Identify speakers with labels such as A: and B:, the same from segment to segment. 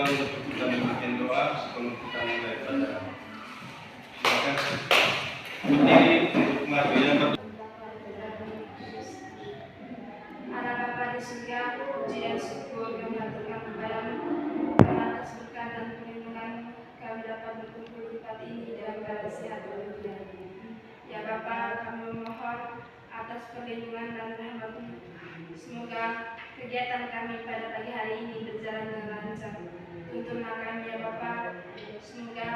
A: untuk kita memimpin doa sebelum kita mulai pelajaran. Silakan berdiri untuk maju yang
B: Allah Bapa di surga, puji dan syukur kami haturkan kepadamu karena atas berkat dan perlindungan kami dapat berkumpul di tempat ini dalam keadaan sehat walafiat. Ya Bapa, kami memohon atas perlindungan dan rahmat-Mu. Semoga kegiatan kami pada pagi hari ini berjalan dengan lancar. Tuntunlah kami ya Bapa, semoga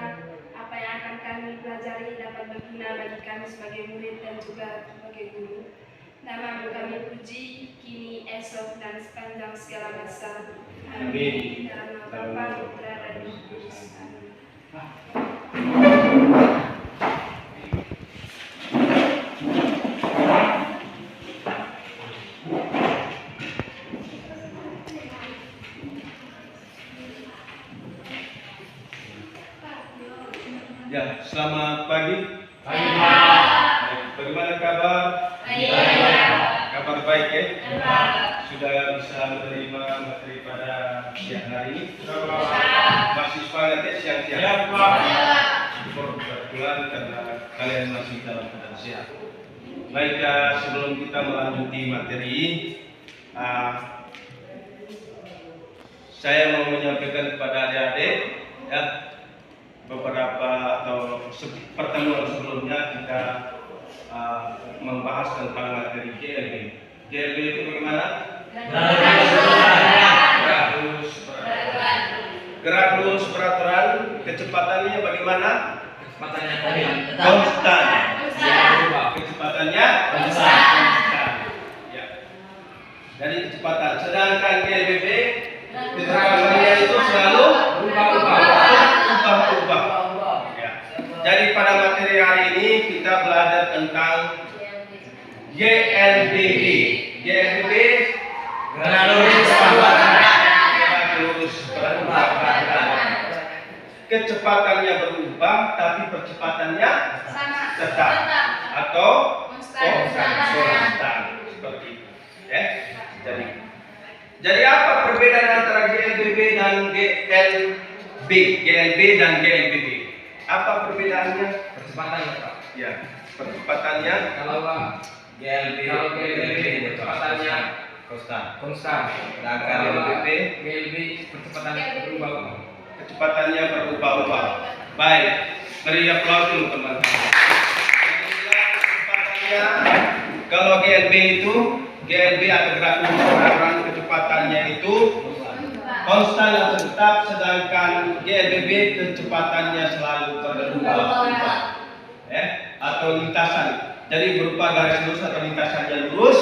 B: apa yang akan kami pelajari dapat berguna bagi kami sebagai murid dan juga sebagai guru. Nama-Mu kami puji, kini, esok, dan sepanjang segala masa. Amin. Dalam nama Bapa, Putra, dan Roh Kudus. Amin.
A: Ya, selamat pagi.
C: Pagi.
A: Bagaimana kabar? Kabar baik ya? Sudah bisa menerima materi pada siang hari ini? Masih semangat ya siang-siang? Kebetulan karena kalian masih dalam keadaan sehat. Baik, sebelum kita melanjuti materi, saya mau menyampaikan kepada adik-adik ya, beberapa atau pertemuan sebelumnya kita membahas tentang materi GLB. GLB itu bagaimana? Gerak lurus peraturan. Kecepatannya bagaimana?
C: Kecepatannya
A: Konstan. Kecepatannya konstan. Ya. Dari kecepatan. Sedangkan GLBB kecepatannya itu selalu berubah-ubah. Ya. Jadi pada materi hari ini kita belajar tentang GLBB. GLBB gerak lurus peraturan. Kecepatannya berubah tapi percepatannya tetap atau konstan seperti itu. Ya. Jadi apa perbedaan antara GLBB dan GLB? GLB dan GLBB. Apa perbedaannya?
C: Percepatannya, Pak.
A: Ya, percepatannya
C: Kalau GLB percepatannya konstan.
A: sedangkan
C: GLB percepatannya berubah-ubah.
A: kecepatannya berubah-ubah. Baik, beri aplaus dulu teman-teman. Kecepatannya, kalau GLB itu GLB atau gerak lurus peraturan, kecepatannya itu konstan atau tetap, sedangkan GLBB kecepatannya selalu berubah-ubah. Atau lintasan. Jadi berupa garis lurus atau lintasannya lurus,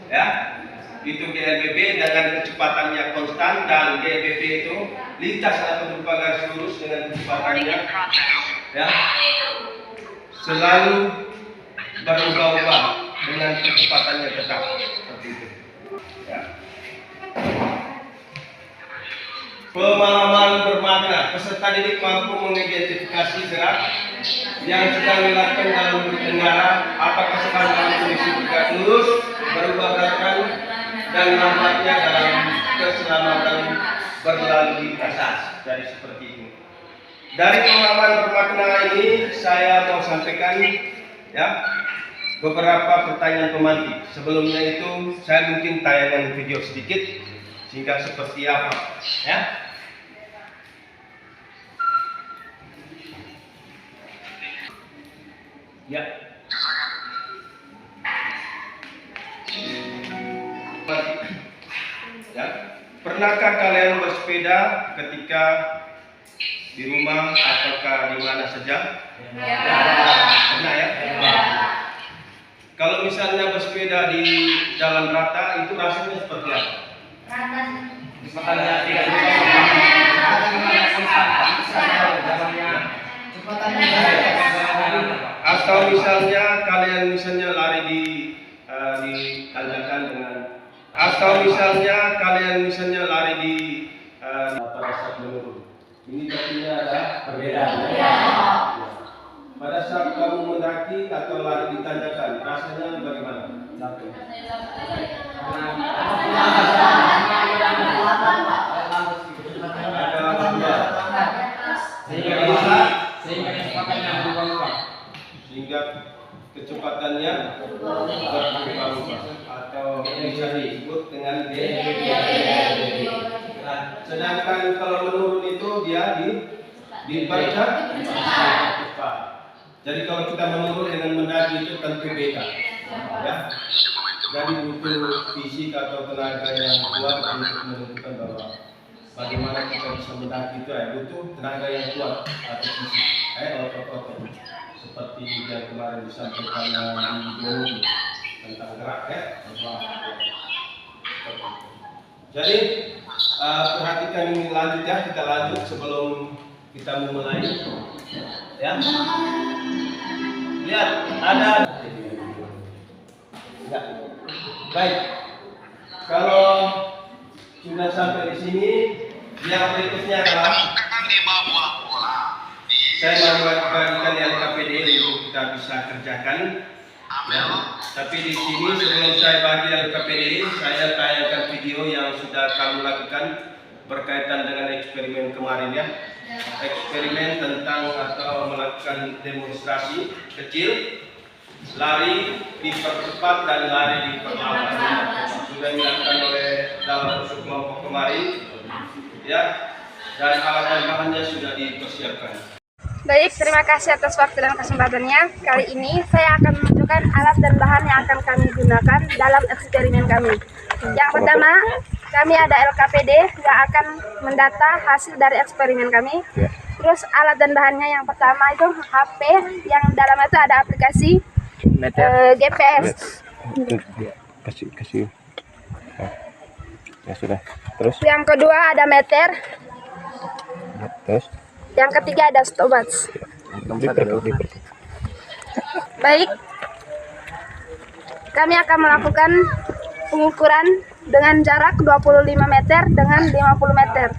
A: ya. Itu GLBB dengan kecepatannya konstan, dan GLBB itu lintas atau berupa garis lurus dengan kecepatannya ya selalu berubah-ubah dengan kecepatannya tetap seperti itu. Ya. Pemahaman bermakna. Peserta didik mampu mengidentifikasi gerak yang sedang dilakukan dalam bernegara, apakah sedang dalam kondisi tegak lurus, berubah gerakan, dan nampaknya dalam keselamatan berlalu lintas. Jadi seperti ini. Dari pemahaman bermakna ini saya mau sampaikan ya beberapa pertanyaan pemantik. Sebelumnya itu saya mungkin tayangan video sedikit sehingga seperti apa ya. Ya. Ya. Pernahkah kalian bersepeda ketika di rumah ataukah di mana saja?
B: Ya.
A: Pernah ya? Ya. Kalau misalnya bersepeda di jalan rata itu rasanya seperti apa?
C: Kecepatannya tidak
A: Atau misalnya kalian lari di tanjakan dengan, atau misalnya kalian lari di pada saat menurun. Ini tentunya ada perbedaan. Ya. Pada saat kamu mendaki atau lari di tanjakan, rasanya bagaimana? Nah, sedangkan kalau menurun itu dia dibaca cepat. Jadi kalau kita menurun dengan mendaki itu tentu beda. Ya. Jadi butuh fisik atau tenaga yang kuat untuk menentukan bahwa bagaimana kita bisa mendaki itu butuh tenaga yang kuat atau fisik, otot-otot seperti yang kemarin disampaikan di video tentang gerak ya. Jadi perhatikan ini lanjut ya, kita lanjut sebelum kita memulai ya. Lihat ada ya. Baik, kalau sudah sampai di sini, yang berikutnya adalah saya membagikan LKPD untuk kita bisa kerjakan. Ya. Tapi di sini sebelum saya bagi LKPD, saya tayangkan video yang sudah kami lakukan berkaitan dengan eksperimen kemarin ya. Eksperimen tentang atau melakukan demonstrasi kecil, lari dipercepat dan lari diperlambat. Sudah dilakukan oleh dalam kelompok kemarin ya, dan alat dan bahannya sudah dipersiapkan.
B: Baik, terima kasih atas waktu dan kesempatannya. Kali ini saya akan menunjukkan alat dan bahan yang akan kami gunakan dalam eksperimen kami. Yang pertama, kami ada LKPD yang akan mendata hasil dari eksperimen kami. Terus alat dan bahannya yang pertama itu HP yang dalamnya itu ada aplikasi GPS.
D: Kasih. Ya sudah. Terus?
B: Yang kedua ada meter.
D: Terus?
B: Yang ketiga ada stopwatch. Baik, kami akan melakukan pengukuran dengan jarak 25 meter dengan 50 meter.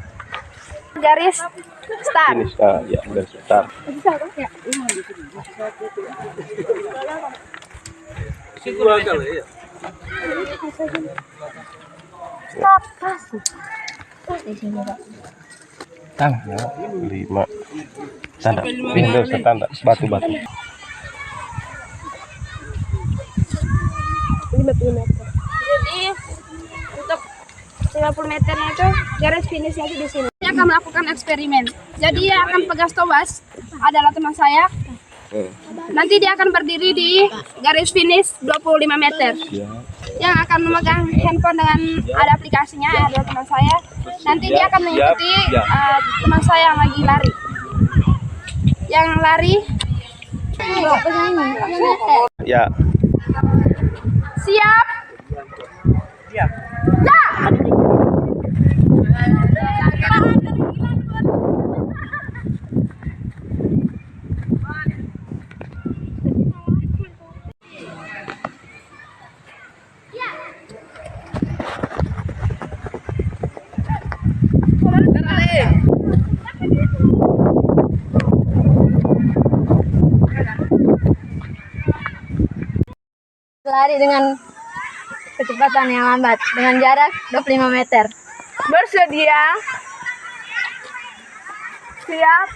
B: Garis start.
D: Ini start, ya, garis start.
B: Stop.
D: Tanda, 5. Tanda. Ini harus tanda batu.
B: 50 meter. Jadi untuk 50 meternya itu garis finishnya itu di sini. Saya akan melakukan eksperimen. Jadi yang akan pegang stopwatch adalah teman saya. Nanti dia akan berdiri di garis finish 25 meter. Yang akan memegang handphone dengan ada aplikasinya adalah teman saya. Nanti dia akan mengikuti teman saya yang lagi lari. Yang lari
D: Ya.
B: siap. Ya.
E: Lari dengan kecepatan yang lambat dengan jarak 25 meter.
B: Bersedia. Siap.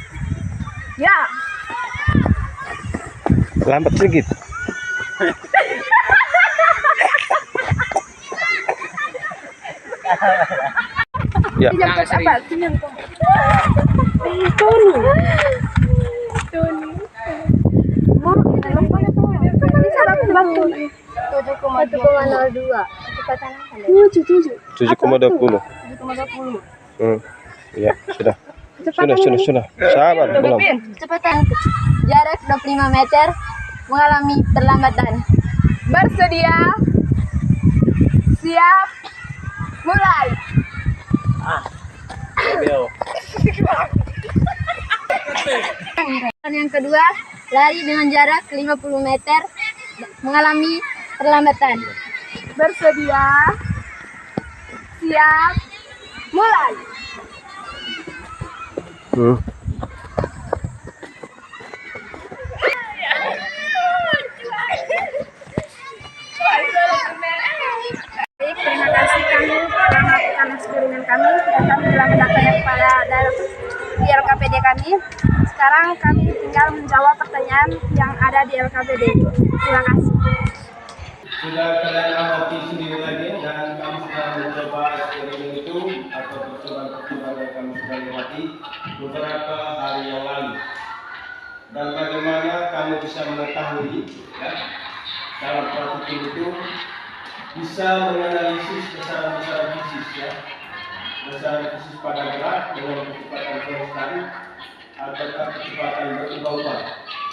B: Ya.
D: Lambat sedikit. Ya.
E: Tony. 7,02. Kecepatan apa?
D: 7,20. Ya, sudah. Sudah. Sabar, belum.
E: Kecepatan jarak 25 meter mengalami perlambatan.
B: Bersedia. Siap. Mulai.
E: Yang kedua, lari dengan jarak 50 meter mengalami perlambatan.
B: Bersedia. Siap. Mulai. Baik, terima kasih kami telah melakukan eksperimen kami dan kami telah mendatanya kepada di LKPD kami. Sekarang kami tinggal menjawab pertanyaan yang ada di LKPD. Terima kasih.
A: Sudah kalian amati sendiri lagi dan kami sudah mencoba eksperimen amati beberapa hari yang lalu. Dan bagaimana kamu bisa mengetahui ya, dalam praktikum itu bisa menganalisis besaran-besaran fisik ya, besaran fisik pada gerak dengan kecepatan konstan atau kecepatan berubah-ubah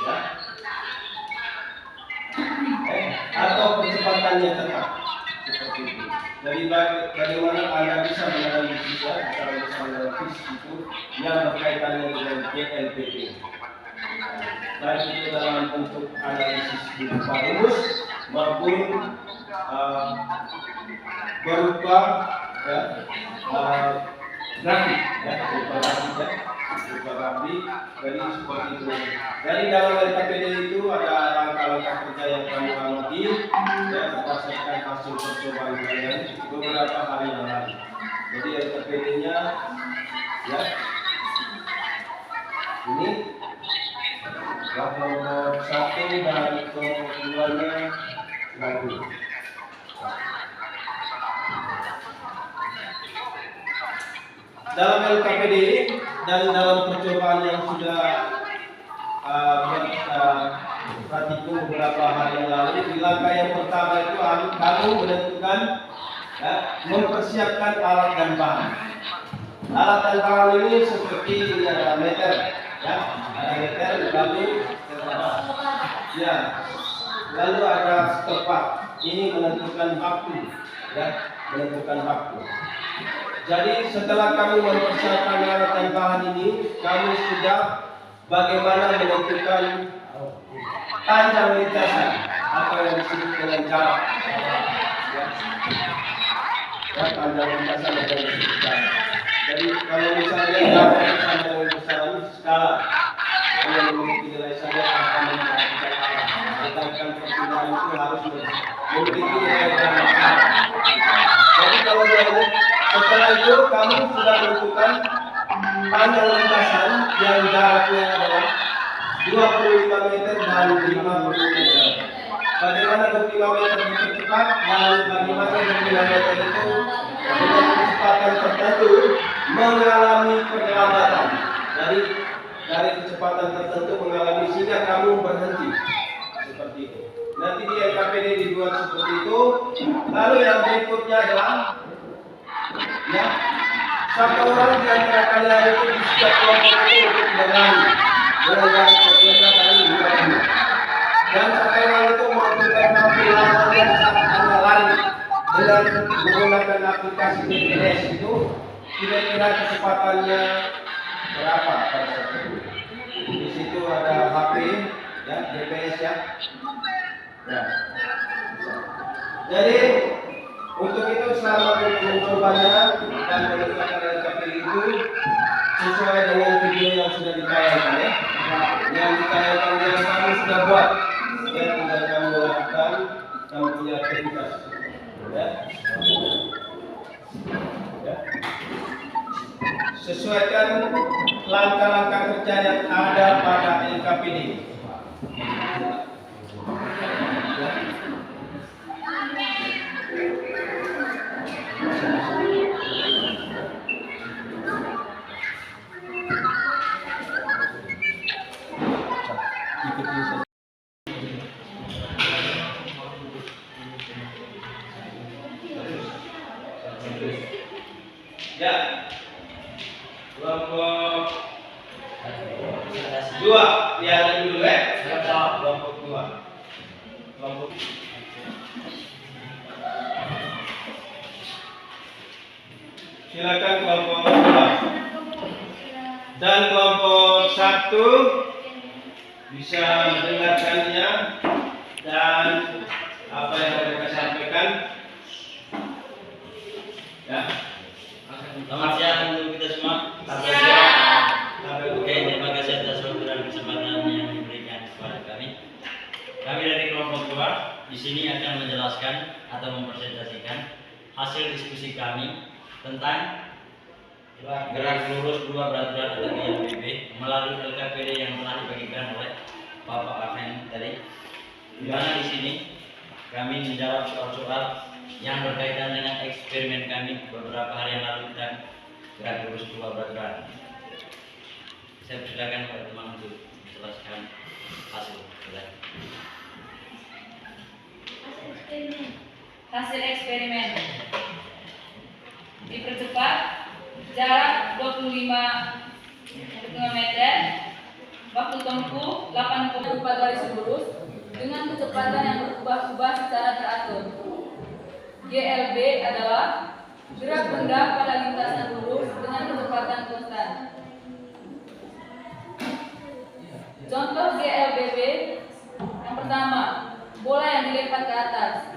A: ya, atau kecepatannya tetap seperti itu. Jadi bagaimana Anda bisa menganalisis ya, besaran-besaran fisik itu yang berkaitannya dengan GLPP. Baik itu dalam bentuk analisis berupa rumus maupun berupa ya, grafik ya, berupa grafik. Jadi seperti itu. Jadi dalam LKPD itu ada langkah-langkah kerja yang kami amati ya, berdasarkan hasil percobaan kalian beberapa hari yang lalu. Jadi LKPD-nya ya ini nomor 1 dan nomor 2-nya nanti. Dalam LKPD dan dalam percobaan yang sudah praktikum beberapa hari yang lalu, di langkah yang pertama itu kamu menentukan ya, mempersiapkan alat dan bahan. Alat dan bahan ini seperti ini ada meter ya, ada meter lalu ya, lalu ada stopwatch. Ini menentukan waktu ya, menentukan waktu. Jadi setelah kamu mempersiapkan alat dan bahan ini, kamu sudah bagaimana menentukan panjang lintasan atau yang disebut dengan jarak ya, panjang lintasan atau yang disebut jarak. Jadi kalau misalnya jarak sama dengan besaran skala yang memiliki nilai saja akan memperhatikan alat. Sedangkan perpindahan itu harus memiliki nilai jarak. Jadi kalau setelah itu kamu sudah menentukan panjang lintasan yang jaraknya adalah 25 meter dan 50 meter. Bagaimana 25 meter dipercepat dan bagaimana 25 meter itu dengan kecepatan tertentu mengalami perlambatan. Jadi dari kecepatan tertentu mengalami sehingga kamu berhenti seperti itu. Nanti di LKPD dibuat seperti itu. Lalu yang berikutnya adalah ya, satu orang di antara kalian itu di setiap kelompok itu untuk berlari dengan jarak berbeda dari 2 menit. Dan satu orang itu menentukan waktu lama yang saat Anda lari dengan menggunakan aplikasi GPS itu kira-kira kecepatannya berapa pada saat itu. Di situ ada HP ya, GPS ya. Ya. Jadi untuk itu selama mencobanya dan menggunakan LKPD itu sesuai dengan video yang sudah ditayangkan ya, yang ditayangkan yang kami sudah buat ya, tinggal kami lakukan, kami punya aktivitas ya. Ya. Sesuaikan langkah-langkah kerja yang ada pada LKPD. Ya, kelompok 2 dialih dulu ya. Kelompok 2. Kelompok silakan kelompok 2 dan kelompok 1 bisa mendengarkannya dan apa yang mereka sampaikan ya.
F: Selamat siang untuk kita semua. Selamat siang. Oke, terima kasih atas waktu dan kesempatan yang diberikan kepada kami. Kami dari kelompok 2 di sini akan menjelaskan atau mempresentasikan hasil diskusi kami tentang gerak lurus 2 peraturan atau GLPP melalui LKPD yang telah dibagikan oleh Bapak Afen tadi. Di mana di sini kami menjawab soal-soal yang berkaitan dengan eksperimen kami beberapa hari yang lalu tentang gerak lurus 2 peraturan. Saya persilakan kepada teman untuk menjelaskan hasil. Silakan.
B: Hasil eksperimen dipercepat jarak 25 meter, waktu tempuh 84 garis lurus dengan kecepatan yang berubah-ubah secara teratur. GLB adalah gerak benda pada lintasan lurus dengan kecepatan konstan. Contoh GLBB: yang pertama, bola yang dilempar ke atas.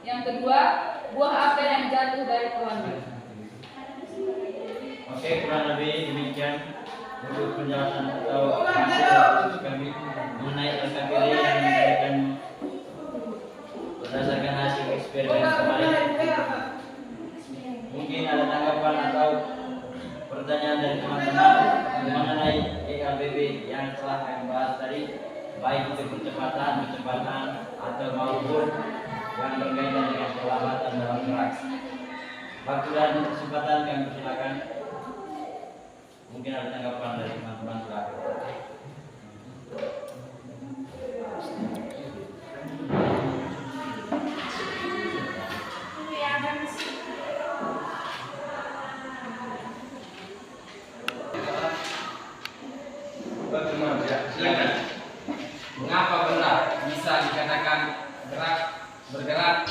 B: Yang kedua, buah apel yang jatuh dari pohon.
F: Oke, kurang lebih demikian untuk penjelasan atau hasil kami mengenai LKPD yang diberikan berdasarkan hasil eksperimen kemarin. Mungkin ada tanggapan atau pertanyaan dari teman-teman mengenai ELBB yang telah kami bahas tadi, baik itu percepatan atau maupun yang berkaitan dengan keselamatan dalam gerak. Waktu dan kesempatan kami persilakan. Mungkin ada tanggapan dari teman-teman silakan.
A: Bagaimana? Ya, silakan.
C: Mengapa benda bisa dikatakan bergerak?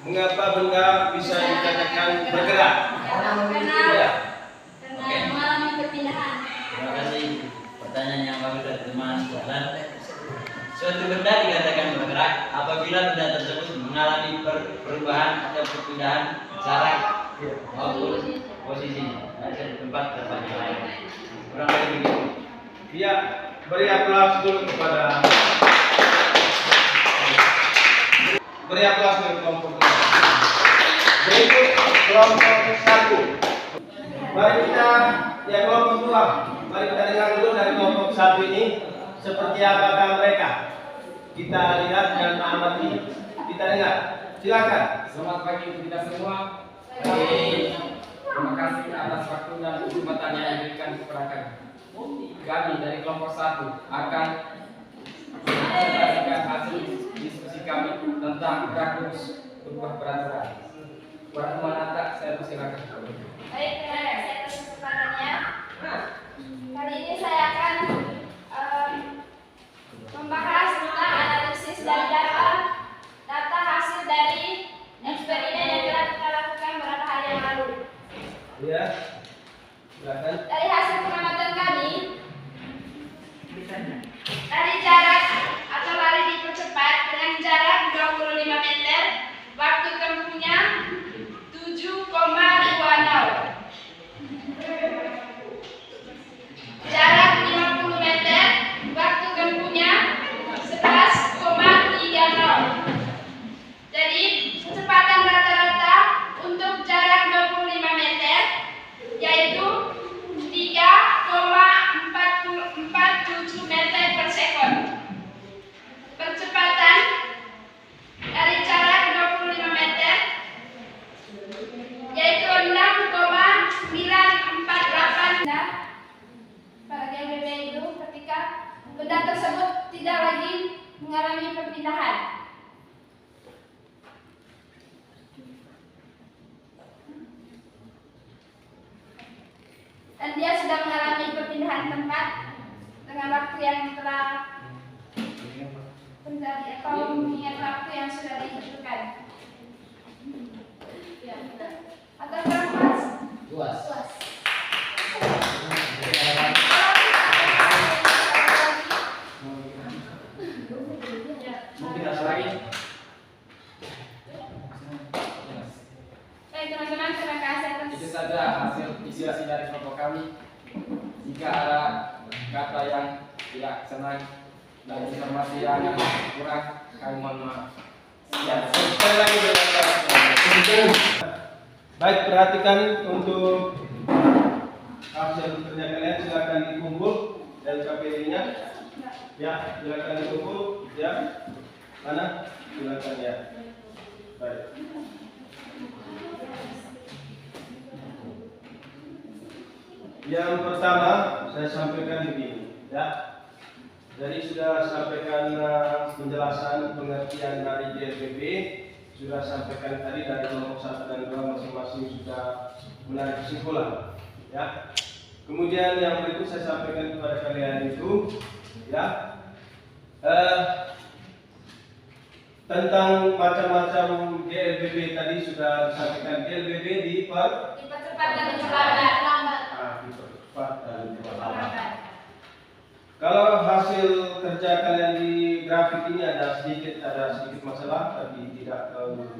A: Mengapa benda bisa dikatakan bergerak? Ya.
E: Karena mengalami perpindahan.
F: Terima kasih pertanyaan yang bagus dari teman. Dan suatu benda dikatakan bergerak apabila benda tersebut mengalami perubahan atau perpindahan jarak maupun posisinya dari tempat ke tempat yang lain. Kurang lebih begitu.
A: Ya, beri aplaus dulu kepada kelompok dua. Berikut kelompok satu. Mari kita kelompok dua. Mari kita dengar dulu dari kelompok satu ini seperti apakah mereka. Kita lihat dan amati. Kita dengar. Silakan.
C: Selamat pagi untuk kita semua. Terima kasih atas waktu dan kesempatan yang diberikan kepada kami. Kami dari kelompok 1 akan menyampaikan hasil diskusi kami tentang gerak lurus berubah peraturan. Buat teman Atta, saya persilakan.
B: Baik, terima kasih atas kesempatannya. Kali ini saya akan membahas tentang analisis dari data hasil dari eksperimen yang telah kita lakukan beberapa hari yang lalu.
A: Ya. Silakan.
B: Dari hasil pengamatan kami, dari jarak atau lari dipercepat dengan jarak 25 meter, waktu tempuhnya 7,20. Jarak 50 meter, waktu tempuhnya 11,30. Jadi, kecepatan rata-rata untuk jarak 25 meter yaitu 3,447 meter per sekon. Percepatan dari jarak 25 meter yaitu 6,948. Pada GLBB itu ketika benda tersebut tidak lagi mengalami perpindahan. Dan dia sudah mengalami perpindahan tempat dengan waktu yang telah terjadi atau mengingat waktu yang sudah ditentukan. Ya. Atau berapa?
C: Luas. Mungkin ada lagi?
B: Baik teman-teman, terima kasih atas
C: Itu saja hasil diskusi dari kelompok kami. Jika ada kata yang tidak senang dan informasi yang kurang, kami mohon maaf.
A: Ya, sekali lagi baik, perhatikan untuk hasil kerja kalian. Silakan dikumpul dan KPI-nya. Ya, silakan dikumpul. Ya, mana? Silakan ya. Baik. Yang pertama saya sampaikan begini, ya. Jadi sudah sampaikan penjelasan pengertian dari GLBB, sudah sampaikan tadi dari kelompok 1 dan 2 masing-masing sudah menarik kesimpulan, ya. Kemudian yang berikut saya sampaikan kepada kalian itu, ya, tentang macam-macam GLBB tadi sudah disampaikan. GLBB
B: Dipercepat dan diperlambat.
A: dipercepat dan diperlambat. Kalau hasil kerja kalian di grafik ini ada sedikit masalah, tapi tidak terlalu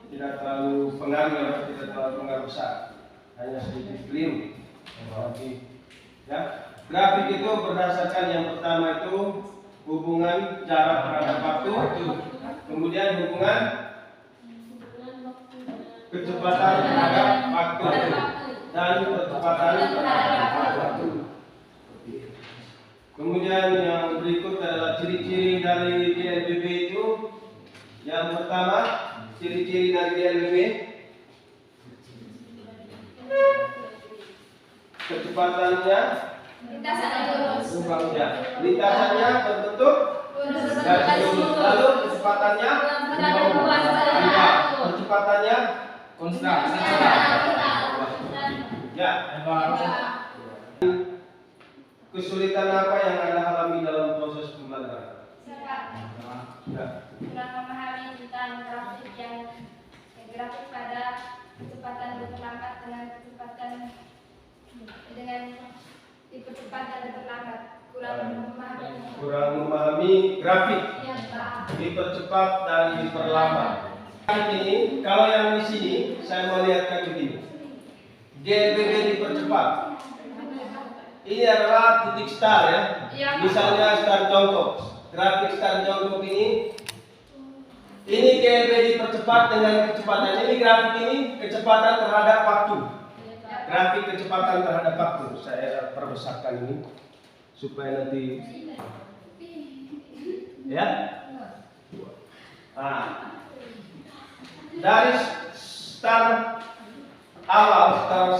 A: tidak terlalu pengaruh besar, hanya sedikit keliru. Ya, grafik itu berdasarkan yang pertama itu hubungan jarak terhadap waktu, kemudian hubungan kecepatan terhadap waktu, dan kecepatan terhadap waktu. Kemudian yang berikut adalah ciri-ciri dari GLBB itu. Yang pertama, ciri-ciri dari GLBB, kecepatannya lintasannya berbentuk garis lurus, lalu kecepatannya kecepatannya
C: konstan.
A: ya. Kesulitan apa yang Anda alami dalam proses pembelajaran? Ya.
B: Kurang memahami tentang grafik pada kecepatan diperlambat dengan dipercepat dan diperlambat.
A: Kurang memahami grafik dipercepat dan diperlambat. Ini kalau yang di sini saya melihatkan begini. GLBB dipercepat. Ini adalah titik star, ya. Misalnya star jongkok. Grafik star jongkok ini GLBB dipercepat dengan kecepatan. Ini grafik ini kecepatan terhadap waktu. Grafik kecepatan terhadap waktu. Saya perbesarkan ini supaya nanti, ya. Nah, dari star awal, star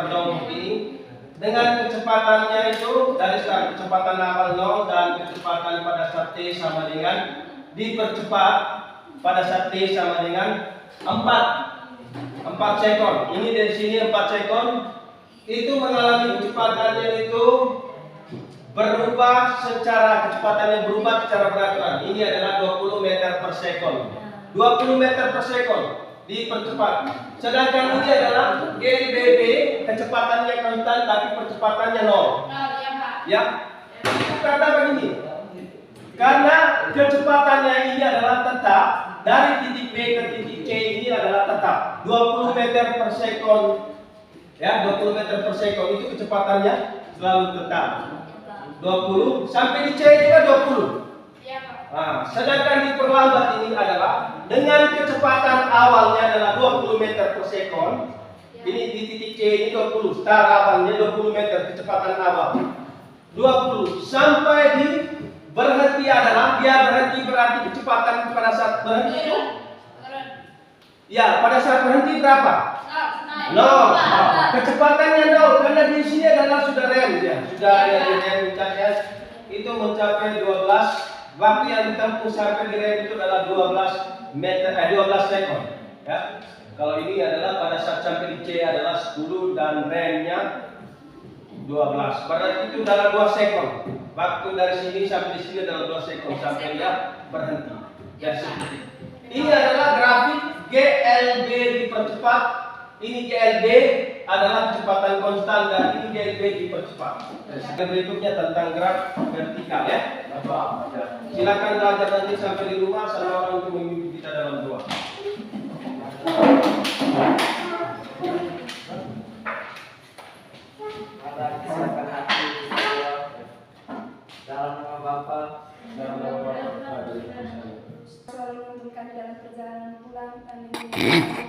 A: jongkok ini dengan kecepatannya itu dari kecepatan awal 0 dan kecepatan pada saat T sama dengan dipercepat pada saat T sama dengan 4 sekon. Ini dari sini 4 sekon itu mengalami kecepatannya itu berubah secara beraturan. Ini adalah 20 meter per sekon. 20 meter per sekon dipercepat. Sedangkan ini adalah GLBB, kecepatannya konstan tapi percepatannya 0. Ya. Itu kata begini. Karena kecepatannya ini adalah tetap, dari titik B ke titik C ini adalah tetap 20 meter per sekon. Ya, 20 meter per sekon itu kecepatannya selalu tetap. 20 sampai di C juga 20. Nah, sedangkan diperlambat ini adalah dengan kecepatan awalnya adalah 20 meter per sekon. Ini di titik C ini 20, star awalnya 20 meter kecepatan awal. 20 sampai di berhenti adalah dia berhenti, berarti kecepatan pada saat berhenti itu, ya, pada saat berhenti berapa? 0. Kecepatannya 0 karena di sini adalah sudah rem, ya, sudah ada rem itu mencapai 12. Waktu yang ditempuh sampai di rem itu adalah 12 sekon, ya. Kalau ini adalah pada saat sampai di C adalah 10 dan remnya 12. Berarti itu dalam 2 sekon. Waktu dari sini sampai di sini adalah 2 sekon sampai dia berhenti. Ya, ini adalah grafik GLB dipercepat. Ini GLB adalah kecepatan konstan dan ini GLB dipercepat. Yang berikutnya tentang graf vertikal, ya. Silakan belajar nanti sampai di rumah sama orang untuk memimpin kita dalam doa.
F: Silakan hati dalam nama Bapa,
A: Dalam nama Bapa dan
B: Selalu menunjukkan dalam perjalanan pulang. Amin.